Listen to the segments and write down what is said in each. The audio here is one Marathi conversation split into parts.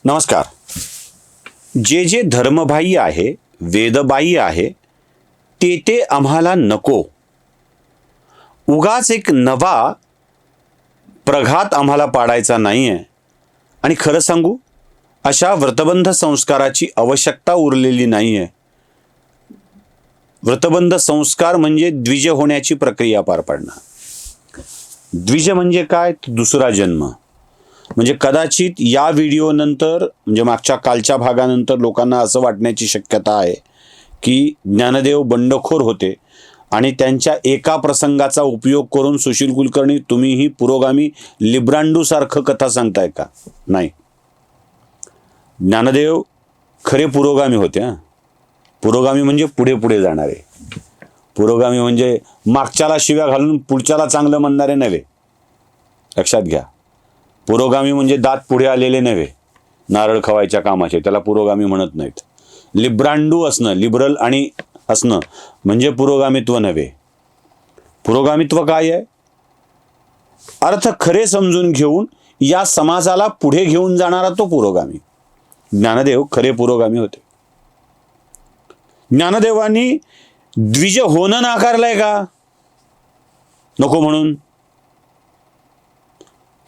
नमस्कार. जे जे धर्मबाह्य आहे, वेदबाह्य आहे, ते आम्हाला नको. उगाच एक नवा प्रघात आम्हाला पाडायचा नाहीये. आणि खरं सांगू, अशा व्रतबंध संस्काराची आवश्यकता उरलेली नाहीये. व्रतबंध संस्कार म्हणजे द्विज होण्याची प्रक्रिया पार पाडणं. द्विज म्हणजे काय? दुसरा जन्म. म्हणजे कदाचित या व्हिडिओ नंतर, म्हणजे मागच्या कालच्या भागानंतर लोकांना असं वाटण्याची शक्यता आहे की ज्ञानदेव बंडखोर होते आणि त्यांच्या एका प्रसंगाचा उपयोग करून सुशील कुलकर्णी तुम्हीही पुरोगामी लिब्रांडू सारखं कथा सांगताय का? नाही. ज्ञानदेव खरे पुरोगामी होते. पुरोगामी म्हणजे पुढे पुढे जाणारे. पुरोगामी म्हणजे मागच्याला शिव्या घालून पुढच्याला चांगलं म्हणणारे नव्हे. लक्षात घ्या. पुरोगामी म्हणजे दात पुढे आलेले नव्हे, नारळ खवायच्या कामाचे, त्याला पुरोगामी म्हणत नाहीत. लिब्रांडू असणं, लिबरल आणि असणं म्हणजे पुरोगामित्व नव्हे. पुरोगामित्व काय आहे? अर्थ खरे समजून घेऊन या समाजाला पुढे घेऊन जाणारा तो पुरोगामी. ज्ञानदेव खरे पुरोगामी होते. ज्ञानदेवांनी द्विज होणं नाकारलंय का? नको म्हणून.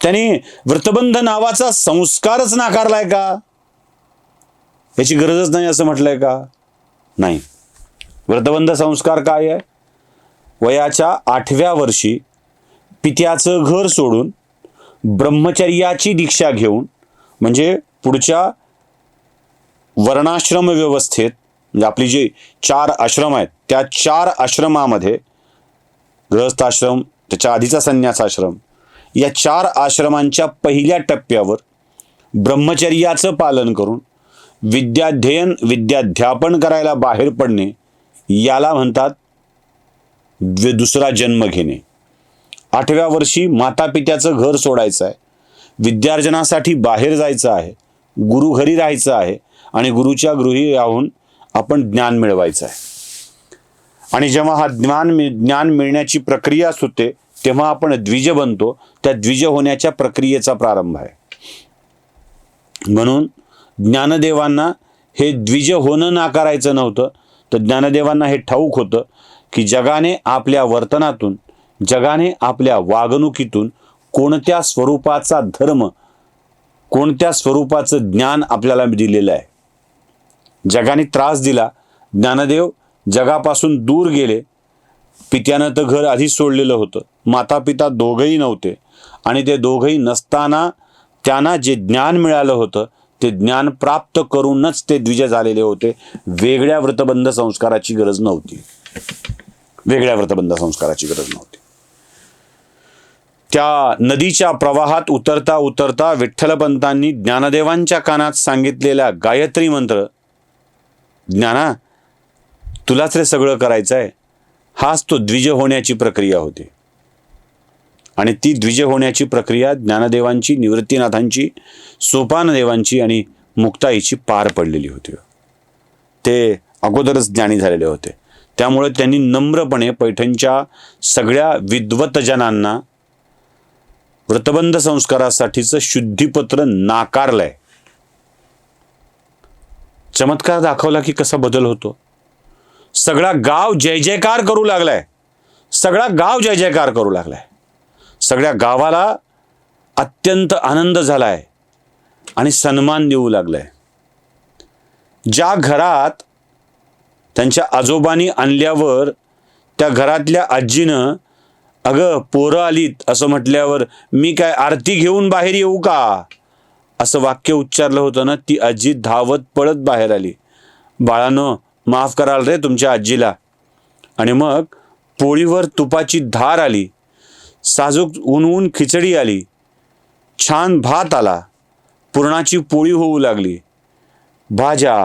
त्यांनी व्रतबंध नावाचा संस्कारच नाकारलाय का? याची गरजच नाही असं म्हटलंय का? नाही. व्रतबंध संस्कार काय आहे? वयाच्या 8व्या वर्षी पित्याचं घर सोडून ब्रह्मचर्याची दीक्षा घेऊन, म्हणजे पुढच्या वर्णाश्रम व्यवस्थेत, म्हणजे आपली जे 4 आश्रम आहेत त्या 4 आश्रमामध्ये गृहस्थाश्रम, त्याच्या आधीचा संन्यासाश्रम, या 4 आश्रमांच्या पहिल्या टप्प्यावर ब्रह्मचर्याचं पालन करून विद्याध्ययन विद्याध्यापन करायला बाहेर पडणे, याला म्हणतात दुसरा जन्म घेणे. 8व्या वर्षी माता पित्याचं घर सोडायचं आहे, विद्यार्जनासाठी बाहेर जायचं आहे, गुरु घरी राहायचं आहे आणि गुरुच्या गृही राहून आपण ज्ञान मिळवायचं आहे. आणि जेव्हा हा ज्ञान मिळण्याची प्रक्रिया सुटते तेव्हा आपण द्विज बनतो. त्या द्विज होण्याच्या प्रक्रियेचा प्रारंभ आहे. म्हणून ज्ञानदेवांना हे द्विज होणं नाकारायचं नव्हतं. तर ज्ञानदेवांना हे ठाऊक होतं की जगाने आपल्या वर्तनातून, जगाने आपल्या वागणुकीतून कोणत्या स्वरूपाचा धर्म, कोणत्या स्वरूपाचं ज्ञान आपल्याला दिलेलं आहे. जगाने त्रास दिला. ज्ञानदेव जगापासून दूर गेले. पित्यानं तर घर आधीच सोडलेलं होतं. माता पिता दोघंही नव्हते. आणि ते दोघंही नसताना त्यांना जे ज्ञान मिळालं होतं ते ज्ञान प्राप्त करूनच ते द्विज झालेले होते. वेगळ्या व्रतबंध संस्काराची गरज नव्हती. वेगळ्या व्रतबंध संस्काराची गरज नव्हती. त्या नदीच्या प्रवाहात उतरता उतरता विठ्ठलपंतांनी ज्ञानदेवांच्या कानात सांगितलेला गायत्री मंत्र, ज्ञाना तुलाच रे सगळं करायचं आहे, हाच तो द्विज होण्याची प्रक्रिया होती. आणि ती द्विज होण्याची प्रक्रिया ज्ञानदेवांची, निवृत्तीनाथांची, सोपानदेवांची आणि मुक्ताईची पार पडलेली होती. ते अगोदरच ज्ञानी झालेले होते. त्यामुळे त्यांनी नम्रपणे पैठणच्या सगळ्या विद्वतजनांना व्रतबंध संस्कारासाठीचं शुद्धीपत्र नाकारलंय. चमत्कार दाखवला की कसा बदल होतो. सगळा गाव जय जयकार करू लागलाय. सगळा गाव जय जयकार करू लागलाय. सगळ्या गावाला अत्यंत आनंद झालाय आणि सन्मान देऊ लागलाय. ज्या घरात त्यांच्या आजोबांनी आणल्यावर त्या घरातल्या आजीनं अगं पोरं आलीत असं म्हटल्यावर मी काय आरती घेऊन बाहेर येऊ का असं वाक्य उच्चारलं होतं ना, ती आजी धावत पळत बाहेर आली. बाळांनो माफ कराल रे तुमच्या आजीला. आणि मग पोळीवर तुपाची धार आली, साजूक ऊन खिचडी आली, छान भात आला, पुरणाची पोळी होऊ लागली, भाज्या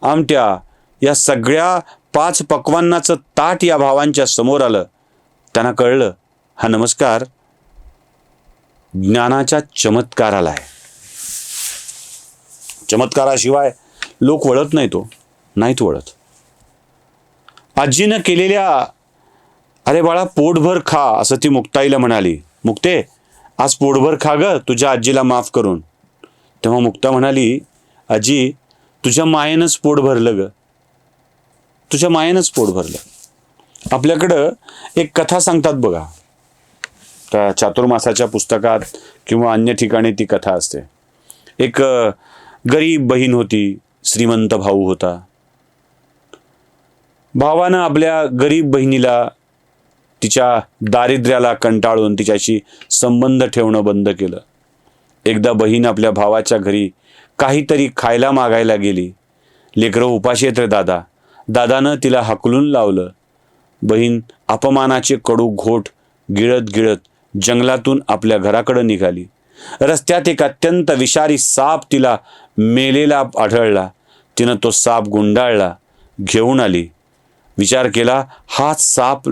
आमट्या, या सगळ्या 5 पक्वान्नाचं ताट या भावांच्या समोर आलं. त्यांना कळलं हा नमस्कार ज्ञानाच्या चमत्काराला आहे. चमत्काराशिवाय लोक वळत नाहीत वळत. आजीनं केलेल्या अरे बाळा पोटभर खा असं ती मुक्ताईला म्हणाली. मुक्ते आज पोटभर खा ग तुझ्या आजीला माफ करून. तेव्हा मुक्ता म्हणाली आजी तुझ्या मायेनंच पोट भरलं ग, तुझ्या मायेनंच पोट भरलं. आपल्याकडं एक कथा सांगतात बघा, त्या चातुर्मासाच्या पुस्तकात किंवा अन्य ठिकाणी ती कथा असते. एक गरीब बहीण होती, श्रीमंत भाऊ होता. भावानं आपल्या गरीब बहिणीला तिच्या दारिद्र्याला कंटाळून तिच्याशी संबंध ठेवणं बंद केलं. एकदा बहीण आपल्या भावाच्या घरी काहीतरी खायला मागायला गेली. लेकरं उपाशी येत रे दादा, दादानं तिला हाकलून लावलं. बहीण अपमानाचे कडू घोट गिळत गिळत जंगलातून आपल्या घराकडे निघाली. रस्त्यात एक अत्यंत विषारी साप तिला मेलेला आढळला. तिनं तो साप गुंडाळला, घेऊन आली. विचार केला, हाच साप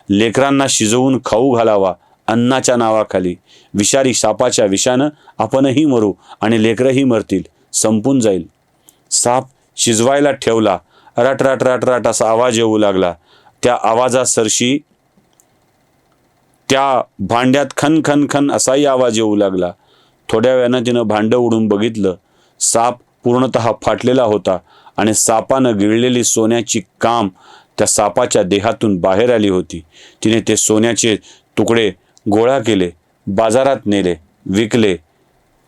लेकरांना शिजवून खाऊ घालावा अन्नाच्या नावाखाली. विषारी सापाच्या विषानं आपणही मरू आणि लेकरंही मरतील, संपून जाईल. साप शिजवायला ठेवला. रट रट रट रट असा आवाज येऊ लागला. त्या आवाजासरशी त्या भांड्यात खन खन खन असाही आवाज येऊ लागला. थोड्या वेळानं तिनं भांडं उडून बघितलं. साप पूर्णतः फाटलेला होता आणि सापानं गिळलेली सोन्याची काम त्या सापाच्या देहातून बाहेर आली होती. तिने ते सोन्याचे तुकडे गोळा केले, बाजारात नेले, विकले.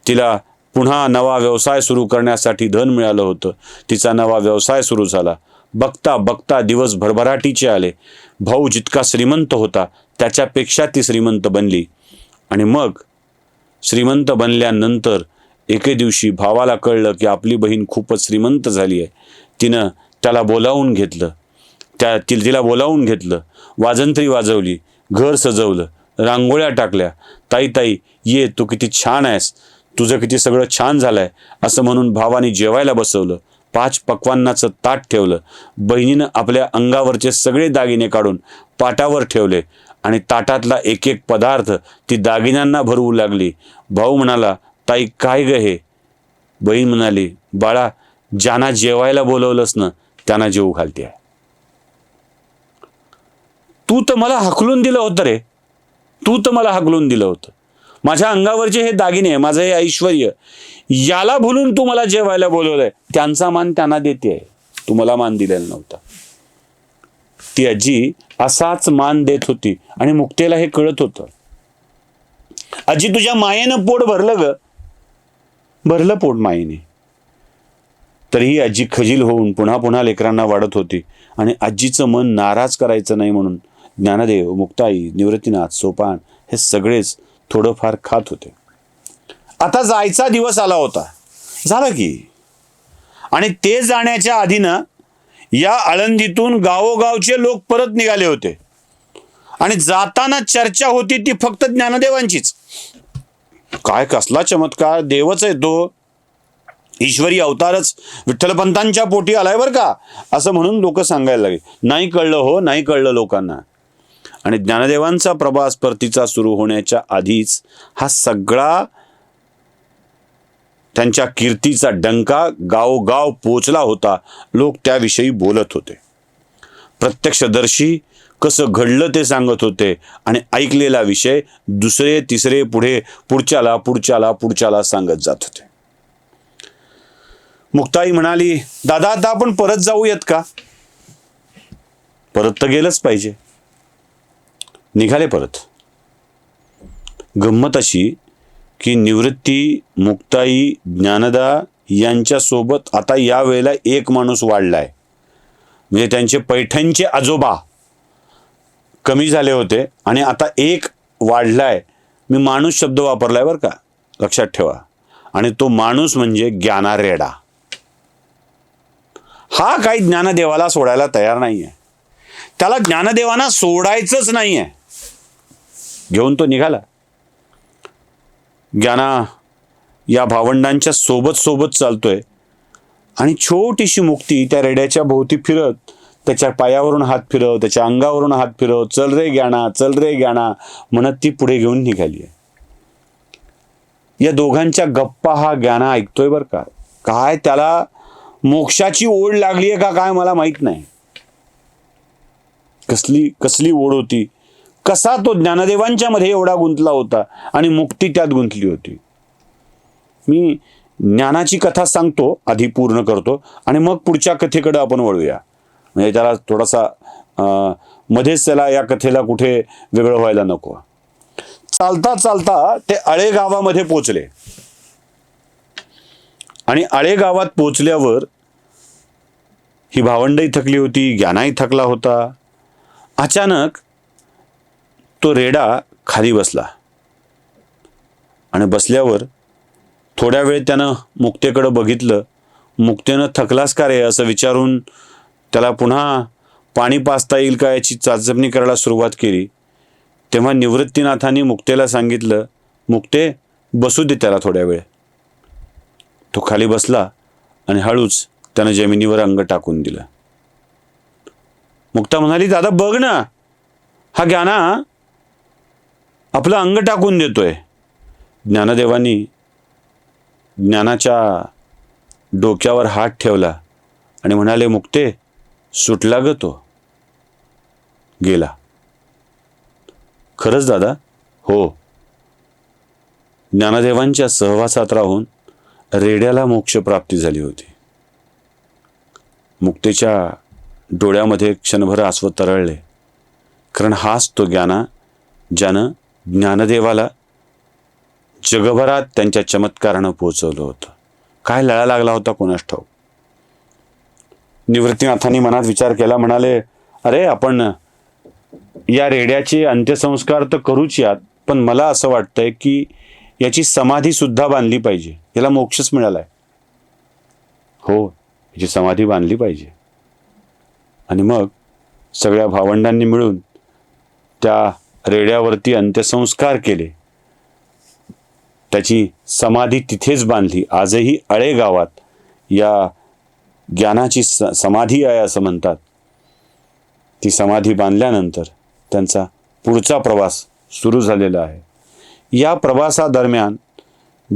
तिला पुन्हा नवा व्यवसाय सुरू करण्यासाठी धन मिळालं होतं. तिचा नवा व्यवसाय सुरू झाला. बघता बघता दिवस भरभराटीचे आले. भाऊ जितका श्रीमंत होता त्याच्यापेक्षा ती श्रीमंत बनली. आणि मग श्रीमंत बनल्यानंतर एके दिवशी भावाला कळलं की आपली बहीण खूपच श्रीमंत झाली आहे. तिनं त्याला बोलावून घेतलं, तिला बोलावून घेतलं, वाजंत्री वाजवली, घर सजवलं, रांगोळ्या टाकल्या. ताई ताई ये, तू किती छान आहेस, तुझं किती सगळं छान झालंय असं म्हणून भावाने जेवायला बसवलं. 5 पक्वान्नाचं ताट ठेवलं. बहिणीनं आपल्या अंगावरचे सगळे दागिने काढून पाटावर ठेवले आणि ताटातला एक एक पदार्थ ती दागिन्यांना भरवू लागली. भाऊ म्हणाला, ताई काय ग हे? बहीण म्हणाली, बाळा ज्यांना जेवायला बोलवलंस ना त्यांना जेवू घालते. तू तर मला हाकलून दिलं होतं रे, तू तर मला हाकलून दिलं होतं. माझ्या अंगावरचे हे दागिने, माझं हे ऐश्वर्य, याला भुलून तू मला जेवायला बोलवलंय. त्यांचा मान त्यांना देते, तू मला मान दिलेला नव्हता. ती आजी असाच मान देत होती आणि मुक्तेला हे कळत होतं. आजी तुझ्या मायेनं पोट भरलं ग, भरलं पोट मायेने. तरीही आजी खजील होऊन पुन्हा पुन्हा लेकरांना वाढत होती. आणि आजीचं मन नाराज करायचं नाही म्हणून ज्ञानदेव, मुक्ताई, निवृत्तीनाथ, सोपान हे सगळेच थोडंफार खात होते. आता जायचा दिवस आला होता, झाला की. आणि ते जाण्याच्या आधीनं या आळंदीतून गावोगावचे लोक परत निघाले होते. आणि जाताना चर्चा होती ती फक्त ज्ञानदेवांचीच. काय कसला चमत्कार, देवच आहे तो, ईश्वरी अवतारच विठ्ठलपंतांच्या पोटी आलाय बरं का, असं म्हणून लोक सांगायला लागले. नाही कळलं हो, नाही कळलं लोकांना. आणि ज्ञानदेवांचा प्रवास परतीचा सुरू होण्याच्या आधीच हा सगळा त्यांच्या कीर्तीचा डंका गावोगाव पोचला होता. लोक त्याविषयी बोलत होते. प्रत्यक्षदर्शी कसं घडलं ते सांगत होते आणि ऐकलेला विषय दुसरे तिसरे पुढे पुढच्याला पुढच्याला पुढच्याला सांगत जात होते. मुक्ताई म्हणाली, दादा आता आपण परत जाऊयात का? परत तर गेलंच पाहिजे. निघाले परत. गंमत अशी की निवृत्ती, मुक्ताई, ज्ञानदा यांच्या सोबत आता या वेळेला एक माणूस वाढलाय. म्हणजे त्यांचे पैठणचे आजोबा कमी झाले होते आणि आता एक वाढलाय. मी माणूस शब्द वापरलाय बरं का, लक्षात ठेवा. आणि तो माणूस म्हणजे ज्ञानारेडा. हा काही ज्ञानदेवाला सोडायला तयार नाहीये. त्याला ज्ञानदेवांना सोडायचंच नाहीये. घेऊन तो निघाला. ज्ञाना या भावंडांच्या सोबत सोबत चालतोय आणि छोटीशी मुक्ती त्या रेड्याच्या भोवती फिरत, त्याच्या पायावरून हात फिरव, त्याच्या अंगावरून हात फिरव, चल रे ज्ञाना, चल रे ज्ञाना म्हणत ती पुढे घेऊन निघाली. या दोघांच्या गप्पा हा ज्ञाना ऐकतोय बर का. काय त्याला मोक्षाची ओढ लागलीये का काय मला माहित नाही. कसली ओढ होती. कसा तो ज्ञानदेवांच्या मध्ये एवढा गुंतला होता आणि मुक्ती त्यात गुंतली होती. मी ज्ञानाची कथा सांगतो, आधी पूर्ण करतो आणि मग पुढच्या कथेकडे आपण वळूया. म्हणजे त्याला थोडासा मध्येच त्याला या कथेला कुठे वेगळं व्हायला नको. चालता चालता ते आळे गावामध्ये पोचले आणि आळे गावात पोचल्यावर ही भावंडही थकली होती, ज्ञानाही थकला होता. अचानक तो रेडा खाली बसला आणि बसल्यावर थोड्या वेळ त्यानं मुक्तेकडे बघितलं. मुक्तेनं थकलास का रे असं विचारून त्याला पुन्हा पाणी पाजता येईल का याची चाचपणी करायला सुरुवात केली. तेव्हा निवृत्तीनाथांनी मुक्तेला सांगितलं, मुक्ते बसू दे त्याला थोड्या वेळ. तो खाली बसला आणि हळूच त्यानं जमिनीवर अंग टाकून दिलं. मुक्ता म्हणाली, दादा बघ ना, हा ज्ञाना आपलं अंग टाकून देतोय. ज्ञानदेवांनी ज्ञानाच्या डोक्यावर हात ठेवला आणि म्हणाले, मुक्ते सुटला ग तो, गेला. खरंच दादा? हो. ज्ञानदेवांच्या सहवासात राहून रेड्याला मोक्ष प्राप्ती झाली होती. मुक्तेच्या डोळ्यामध्ये क्षणभर आसव तरळले, कारण हाच तो ज्ञाना ज्यानं ज्ञानदेवाला जगभरात त्यांच्या चमत्कारानं पोहोचवलं होतं. काय लळा लागला होता कोणास ठाऊक. निवृत्तीनाथांनी मनात विचार केला, म्हणाले, अरे आपण या रेड्याचे अंत्यसंस्कार तर करूच यात, पण मला असं वाटतंय की याची समाधी सुद्धा बांधली पाहिजे. याला मोक्षच मिळालाय. हो, याची समाधी बांधली पाहिजे. आणि मग सगळ्या भावंडांनी मिळून त्या रेड्यावरती अंत्यसंस्कार केले. त्याची समाधी तिथेच बांधली. आजही आळे गावात या ज्ञानाची समाधी आहे असं म्हणतात. ती समाधी बांधल्यानंतर त्यांचा पुढचा प्रवास सुरू झालेला आहे. या प्रवासादरम्यान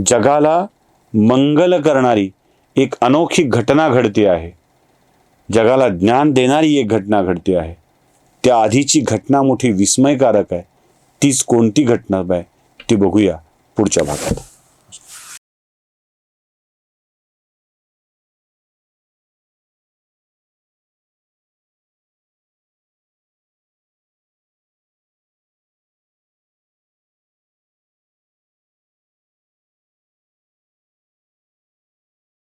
जगाला मंगल करणारी एक अनोखी घटना घडते आहे. जगाला ज्ञान देणारी एक घटना घडते आहे. त्या आधीची घटना मोठी विस्मयकारक आहे. तीच कोणती घटना आहे ती बघूया पुढच्या भागात.